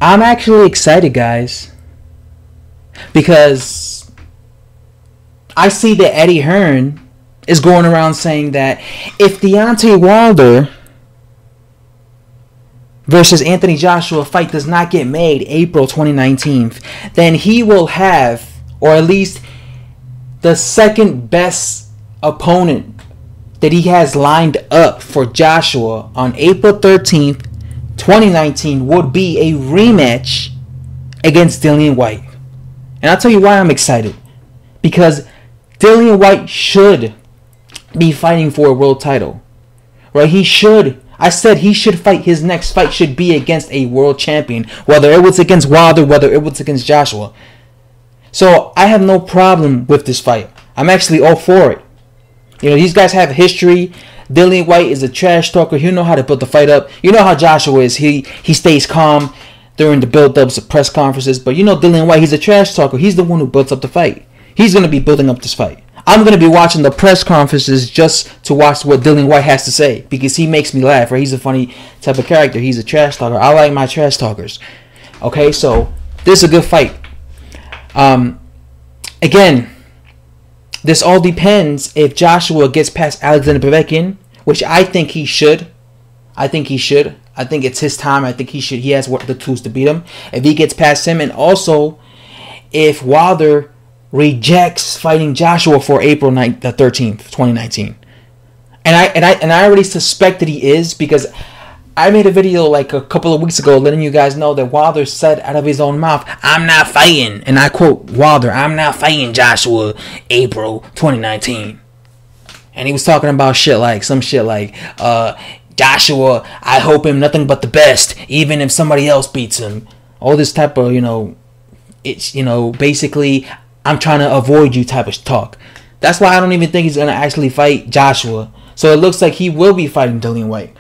I'm actually excited, guys, because I see that Eddie Hearn is going around saying that if Deontay Wilder versus Anthony Joshua fight does not get made April 2019, then he will have, or at least the second best opponent that he has lined up for Joshua on April 13th, 2019 would be a rematch against Dillian Whyte. And I'll tell you why I'm excited. Because Dillian Whyte should be fighting for a world title. Right? He should. I said he should fight. His next fight should be against a world champion. Whether it was against Wilder, whether it was against Joshua. So I have no problem with this fight. I'm actually all for it. You know, these guys have history. Dillian Whyte is a trash talker. He'll know how to build the fight up. You know how Joshua is. He stays calm during the build-ups of press conferences. But you know Dillian Whyte, he's a trash talker. He's the one who builds up the fight. He's going to be building up this fight. I'm going to be watching the press conferences just to watch what Dillian Whyte has to say. Because he makes me laugh. Right? He's a funny type of character. He's a trash talker. I like my trash talkers. Okay, so this is a good fight. Again, this all depends if Joshua gets past Alexander Povetkin, which I think he should. I think it's his time. I think he should. He has the tools to beat him. If he gets past him, and also if Wilder rejects fighting Joshua for April 13th, 2019. And I already suspect that he is, because I made a video like a couple of weeks ago letting you guys know that Wilder said out of his own mouth, "I'm not fighting," and I quote Wilder, "I'm not fighting Joshua April 2019." And he was talking about some shit like, Joshua, I hope him nothing but the best, even if somebody else beats him. All this type of, it's, basically, I'm trying to avoid you type of talk. That's why I don't even think he's going to actually fight Joshua. So it looks like he will be fighting Dillian Whyte.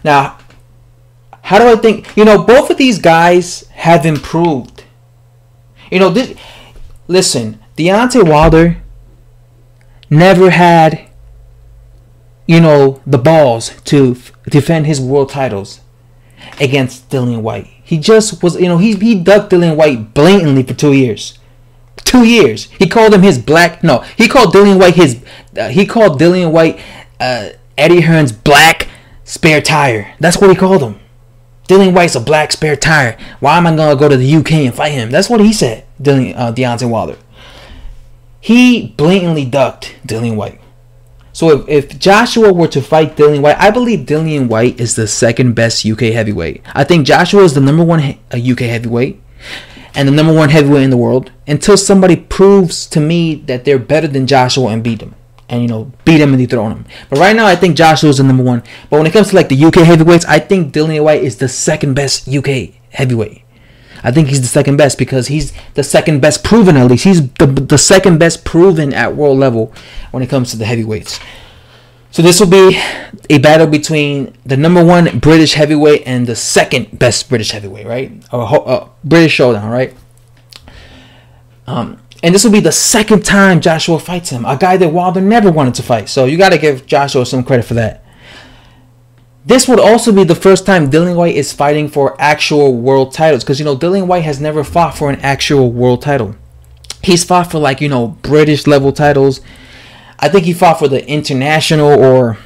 Now, how do I think, both of these guys have improved. Listen, Deontay Wilder never had, the balls to defend his world titles against Dillian Whyte. He just was, he ducked Dillian Whyte blatantly for 2 years. 2 years. He called him his black, no, he called Dillian Whyte Eddie Hearn's black spare tire. That's what he called him. Dillian Whyte's a black spare tire. Why am I going to go to the UK and fight him? That's what he said, Deontay Wilder. He blatantly ducked Dillian Whyte. So if Joshua were to fight Dillian Whyte, I believe Dillian Whyte is the second best UK heavyweight. I think Joshua is the number one UK heavyweight and the number one heavyweight in the world, until somebody proves to me that they're better than Joshua and beat them. And, beat him and dethrone him. But right now, I think Joshua is the number one. But when it comes to the UK heavyweights, I think Dillian Whyte is the second best UK heavyweight. I think he's the second best because he's the second best proven, at least. He's the second best proven at world level when it comes to the heavyweights. So this will be a battle between the number one British heavyweight and the second best British heavyweight, right? Or British showdown, right? And this will be the second time Joshua fights him, a guy that Wilder never wanted to fight. So you got to give Joshua some credit for that. This would also be the first time Dillian Whyte is fighting for actual world titles. Because, Dillian Whyte has never fought for an actual world title. He's fought for, British level titles. I think he fought for the international or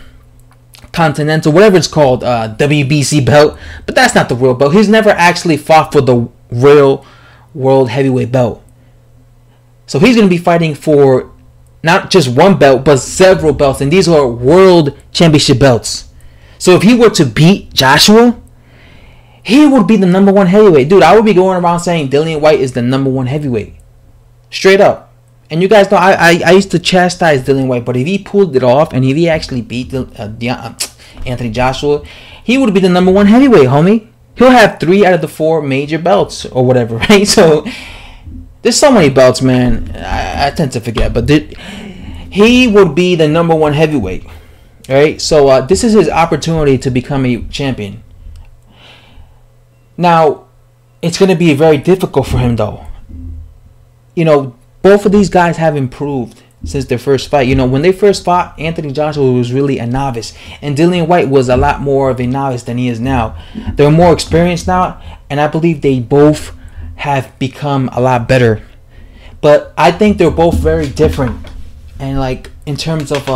continental, whatever it's called, WBC belt. But that's not the real belt. He's never actually fought for the real world heavyweight belt. So he's going to be fighting for not just one belt, but several belts. And these are world championship belts. So if he were to beat Joshua, he would be the number one heavyweight. Dude, I would be going around saying Dillian Whyte is the number one heavyweight. Straight up. And you guys know, I used to chastise Dillian Whyte, but if he pulled it off and if he actually beat Anthony Joshua, he would be the number one heavyweight, homie. He'll have 3 out of the 4 major belts or whatever, right? So there's so many belts, man. I tend to forget, but he would be the number one heavyweight. Right, so this is his opportunity to become a champion. Now, it's going to be very difficult for him, though. Both of these guys have improved. since their first fight. You know, when they first fought, Anthony Joshua was really a novice, and Dillian Whyte was a lot more of a novice than he is now. They're more experienced now, and I believe they both have become a lot better. But I think they're both very different, and like in terms of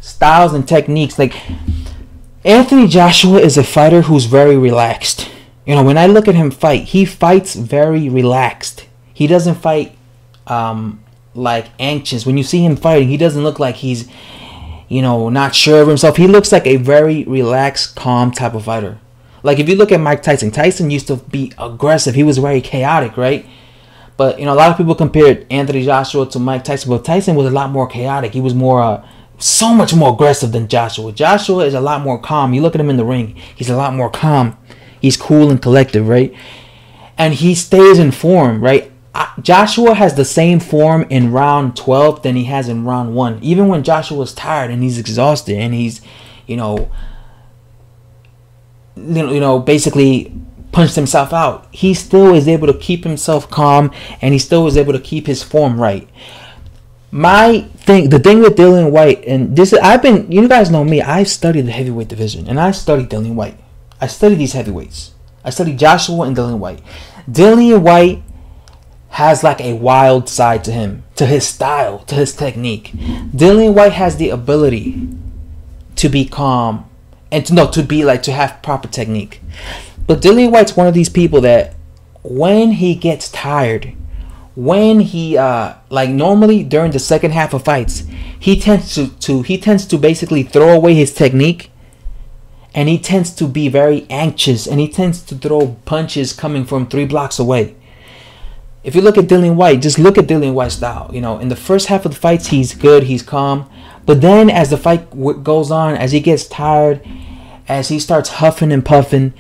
styles and techniques. Like Anthony Joshua is a fighter who's very relaxed. You know, when I look at him fight, he fights very relaxed. He doesn't fight like anxious. When you see him fighting, he doesn't look like he's, you know, not sure of himself. He looks like a very relaxed, calm type of fighter. Like if you look at Mike Tyson, Tyson used to be aggressive. He was very chaotic, right? But, you know, a lot of people compared Anthony Joshua to Mike Tyson, but Tyson was a lot more chaotic. He was more, so much more aggressive than Joshua. Joshua is a lot more calm. You look at him in the ring, he's a lot more calm. He's cool and collective, right? And he stays in form, right? Joshua has the same form in round 12 than he has in round 1. Even when Joshua's tired and he's exhausted and he's, basically punched himself out, he still is able to keep himself calm and he still is able to keep his form right. The thing with Dillian Whyte, and this is, you guys know me, I've studied the heavyweight division and I studied Dillian Whyte. I studied these heavyweights. I studied Joshua and Dillian Whyte. Dillian Whyte has like a wild side to him, to his style, to his technique. Dillian Whyte has the ability to be calm and to have proper technique. But Dillian Whyte's one of these people that when he gets tired, when he normally during the second half of fights, he tends to basically throw away his technique. And he tends to be very anxious, and he tends to throw punches coming from 3 blocks away. If you look at Dillian Whyte, just look at Dillian Whyte's style. You know, in the first half of the fights, he's good, he's calm. But then as the fight goes on, as he gets tired, as he starts huffing and puffing,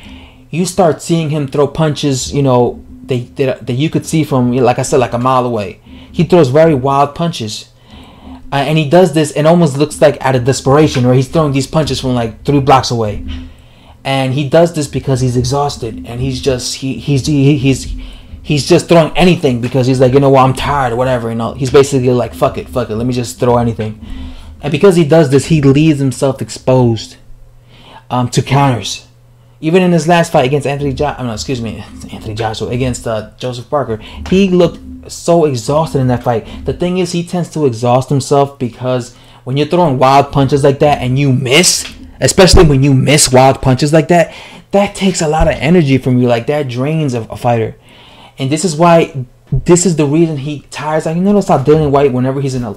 you start seeing him throw punches, that you could see from, like I said, like a mile away. He throws very wild punches. And he does this, and almost looks like out of desperation, where he's throwing these punches from like 3 blocks away. And he does this because he's exhausted, and he's just throwing anything because he's like, I'm tired or whatever. He's basically like, fuck it, let me just throw anything. And because he does this, he leaves himself exposed to counters. Even in his last fight against Anthony Joshua against Joseph Parker, he looked so exhausted in that fight. The thing is, he tends to exhaust himself because when you're throwing wild punches like that and you miss, especially when you miss wild punches like that, that takes a lot of energy from you. Like that drains a fighter. And this is the reason he tires. Like, you notice how Dillian Whyte, whenever he's in a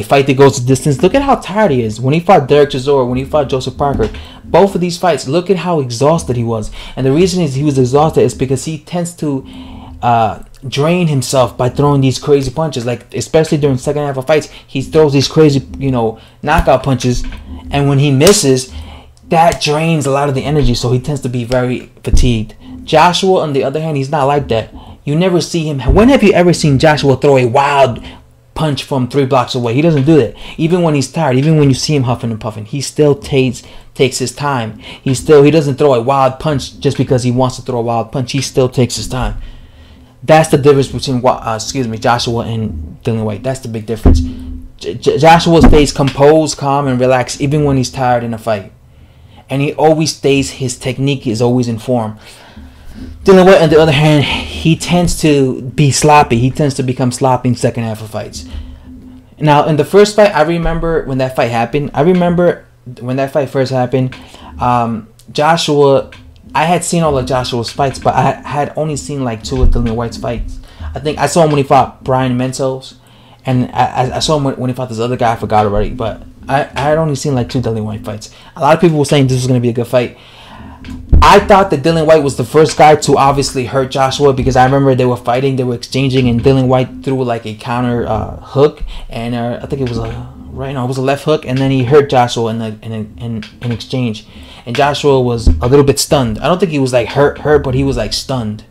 fight that goes the distance, look at how tired he is. When he fought Derek Chisora, when he fought Joseph Parker, both of these fights, look at how exhausted he was. And the reason he was exhausted is because he tends to drain himself by throwing these crazy punches. Like, especially during the second half of fights, he throws these crazy, knockout punches, and when he misses, that drains a lot of the energy, so he tends to be very fatigued. Joshua, on the other hand, he's not like that. You never see him. When have you ever seen Joshua throw a wild punch from 3 blocks away? He doesn't do that. Even when he's tired, even when you see him huffing and puffing, he still takes his time. He doesn't throw a wild punch just because he wants to throw a wild punch. He still takes his time. That's the difference between Joshua and Dillian Whyte. That's the big difference. Joshua stays composed, calm, and relaxed even when he's tired in a fight. And his technique is always in form. Dillian Whyte, on the other hand, he tends to be sloppy. He tends to become sloppy in second half of fights. Now, in the first fight, I remember when that fight happened. When that fight first happened, Joshua, I had seen all of Joshua's fights, but I had only seen like 2 of Dillian Whyte's fights. I think I saw him when he fought Brian Mentos, and I saw him when he fought this other guy. I forgot already, but I had only seen like 2 Dillian Whyte fights. A lot of people were saying this was going to be a good fight. I thought that Dillian Whyte was the first guy to obviously hurt Joshua, because I remember they were fighting, they were exchanging, and Dillian Whyte threw like a counter hook, and I think it was a left hook, and then he hurt Joshua in exchange, and Joshua was a little bit stunned. I don't think he was like hurt, but he was like stunned,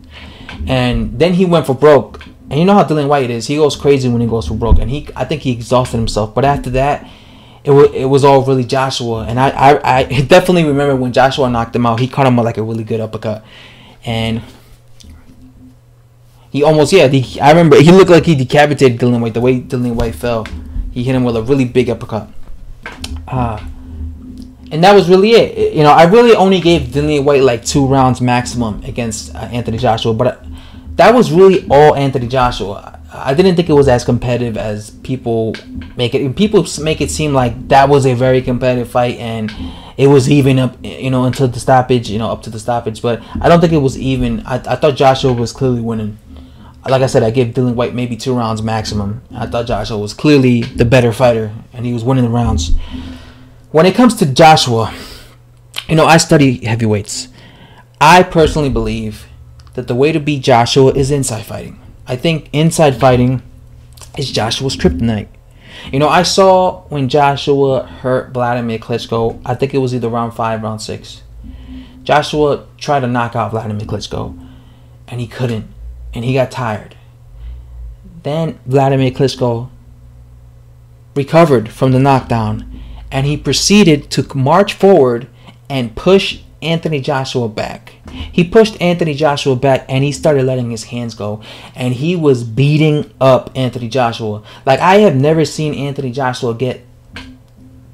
and then he went for broke. And you know how Dillian Whyte is; he goes crazy when he goes for broke, and I think he exhausted himself. But after that, it was all really Joshua, and I definitely remember when Joshua knocked him out. He caught him with like a really good uppercut, and He almost, I remember he looked like he decapitated Dillian Whyte. The way Dillian Whyte fell, he hit him with a really big uppercut. And that was really it. You know, I really only gave Dillian Whyte like 2 rounds maximum against Anthony Joshua, but that was really all Anthony Joshua. I didn't think it was as competitive as people make it. People make it seem like that was a very competitive fight and it was even up, you know, until the stoppage, you know, up to the stoppage. But I don't think it was even. I thought Joshua was clearly winning. Like I said, I gave Dillian Whyte maybe 2 rounds maximum. I thought Joshua was clearly the better fighter and he was winning the rounds. When it comes to Joshua, you know, I study heavyweights. I personally believe that the way to beat Joshua is inside fighting. I think inside fighting is Joshua's kryptonite. You know, I saw when Joshua hurt Vladimir Klitschko, I think it was either round 5, round 6. Joshua tried to knock out Vladimir Klitschko, and he couldn't, and he got tired. Then Vladimir Klitschko recovered from the knockdown, and he proceeded to march forward and push Anthony Joshua back. He pushed Anthony Joshua back and he started letting his hands go. And he was beating up Anthony Joshua. Like, I have never seen Anthony Joshua get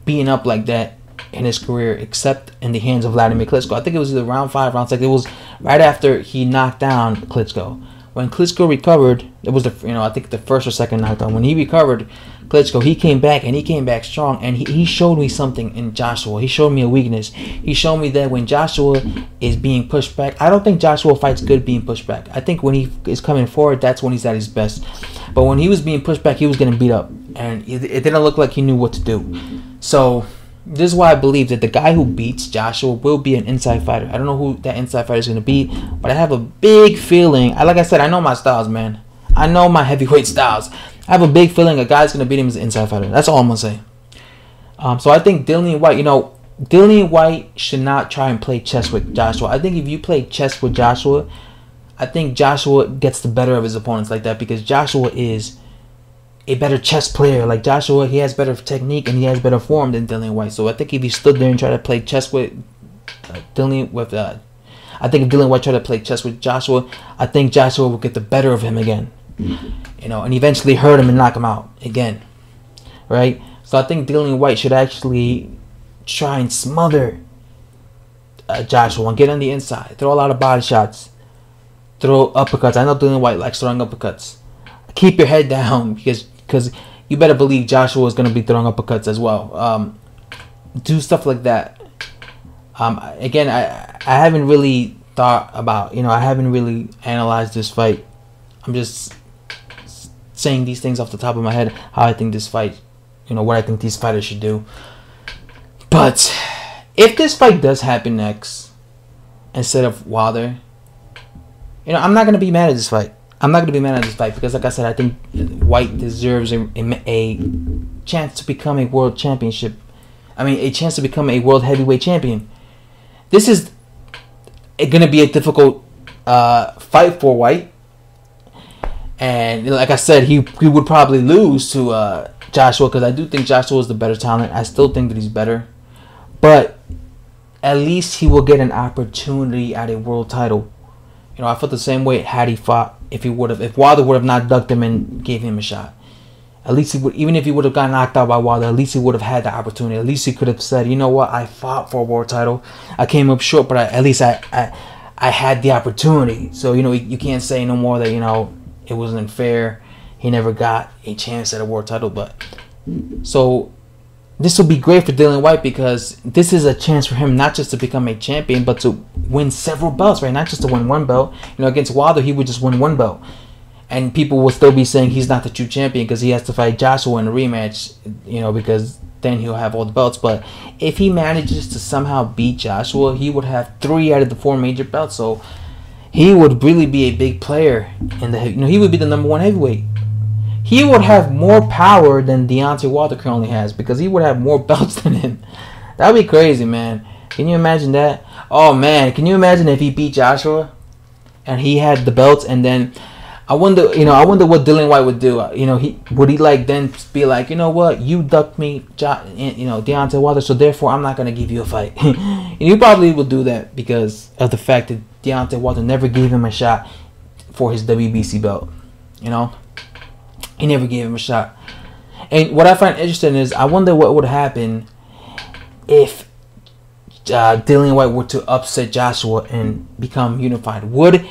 beaten up like that in his career except in the hands of Vladimir Klitschko. I think it was either round 5, round 6. It was right after he knocked down Klitschko. When Klitschko recovered, it was I think the first or second knockdown. When he recovered, Klitschko, he came back and he came back strong, and he showed me something in Joshua. He showed me a weakness. He showed me that when Joshua is being pushed back, I don't think Joshua fights good being pushed back. I think when he is coming forward, that's when he's at his best. But when he was being pushed back, he was getting beat up, and it didn't look like he knew what to do. So this is why I believe that the guy who beats Joshua will be an inside fighter. I don't know who that inside fighter is going to be, but I have a big feeling. Like I said, I know my styles, man. I know my heavyweight styles. I have a big feeling a guy's going to beat him as an inside fighter. That's all I'm going to say. So I think Dillian Whyte, Dillian Whyte should not try and play chess with Joshua. I think if you play chess with Joshua, I think Joshua gets the better of his opponents like that, because Joshua is a better chess player. Like Joshua, he has better technique and he has better form than Dillian Whyte. So I think if he stood there and tried to play chess with I think if Dillian Whyte tried to play chess with Joshua, I think Joshua will get the better of him again. And eventually hurt him and knock him out again. Right? So I think Dillian Whyte should actually try and smother Joshua and get on the inside. Throw a lot of body shots. Throw uppercuts. I know Dillian Whyte likes throwing uppercuts. Keep your head down, because you better believe Joshua is going to be throwing uppercuts as well. Do stuff like that. Again, I haven't really thought about, I haven't really analyzed this fight. I'm just saying these things off the top of my head, how I think this fight, what I think these fighters should do. But if this fight does happen next, instead of Wilder, I'm not going to be mad at this fight. I'm not going to be mad at this fight because, like I said, I think Whyte deserves a chance to become a world championship. A chance to become a world heavyweight champion. This is going to be a difficult fight for Whyte. And like I said, he would probably lose to Joshua, because I do think Joshua is the better talent. I still think that he's better. But at least he will get an opportunity at a world title. I felt the same way had he fought. If Wilder would have not ducked him and gave him a shot, at least he would. Even if he would have gotten knocked out by Wilder, at least he would have had the opportunity. At least he could have said, "You know what? I fought for a world title. I came up short, but at least I had the opportunity." So you can't say no more that it wasn't fair. He never got a chance at a world title. But so this will be great for Dillian Whyte, because this is a chance for him not just to become a champion, but to win several belts, right? Not just to win one belt. Against Wilder, he would just win one belt. And people will still be saying he's not the true champion because he has to fight Joshua in a rematch, because then he'll have all the belts. But if he manages to somehow beat Joshua, he would have 3 out of the 4 major belts. So he would really be a big player in the he would be the number 1 heavyweight. He would have more power than Deontay Wilder currently has, because he would have more belts than him. That would be crazy, man. Can you imagine that? Oh, man. Can you imagine if he beat Joshua and he had the belts, and then I wonder what Dillian Whyte would do. Would he then be like, you know what? You ducked me, Deontay Wilder, so therefore I'm not going to give you a fight. He probably would do that because of the fact that Deontay Wilder never gave him a shot for his WBC belt. You know, he never gave him a shot. And what I find interesting is I wonder what would happen if Dillian Whyte were to upset Joshua and become unified. Would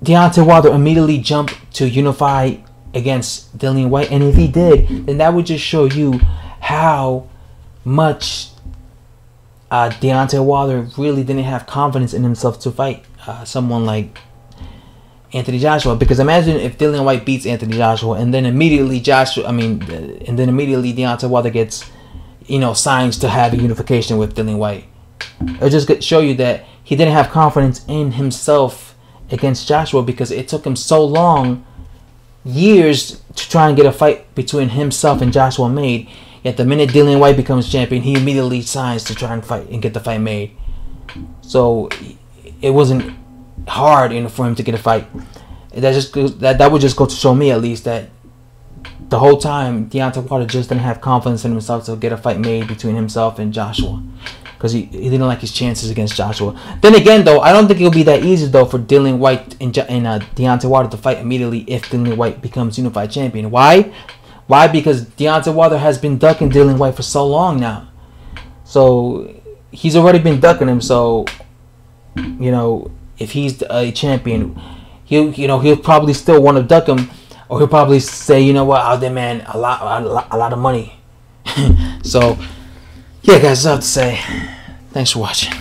Deontay Wilder immediately jump to unify against Dillian Whyte? And if he did, then that would just show you how much Deontay Wilder really didn't have confidence in himself to fight someone like Anthony Joshua. Because imagine if Dillian Whyte beats Anthony Joshua, and then immediately Deontay Wilder gets, signs to have a unification with Dillian Whyte. It'll just show you that he didn't have confidence in himself against Joshua, because it took him so long, years, to try and get a fight between himself and Joshua made. Yet the minute Dillian Whyte becomes champion, he immediately signs to try and fight and get the fight made. So it wasn't hard for him to get a fight. That would just go to show me, at least, that the whole time Deontay Wilder just didn't have confidence in himself to get a fight made between himself and Joshua, because he didn't like his chances against Joshua. Then again, though, I don't think it'll be that easy, though, for Dillian Whyte and Deontay Wilder to fight immediately if Dillian Whyte becomes unified champion. Why? Because Deontay Wilder has been ducking Dillian Whyte for so long now. So he's already been ducking him. So if he's a champion, he'll probably still want to duck him, or he'll probably say, you know what, I'll demand a lot of money. So yeah, guys, that's all I have to say. Thanks for watching.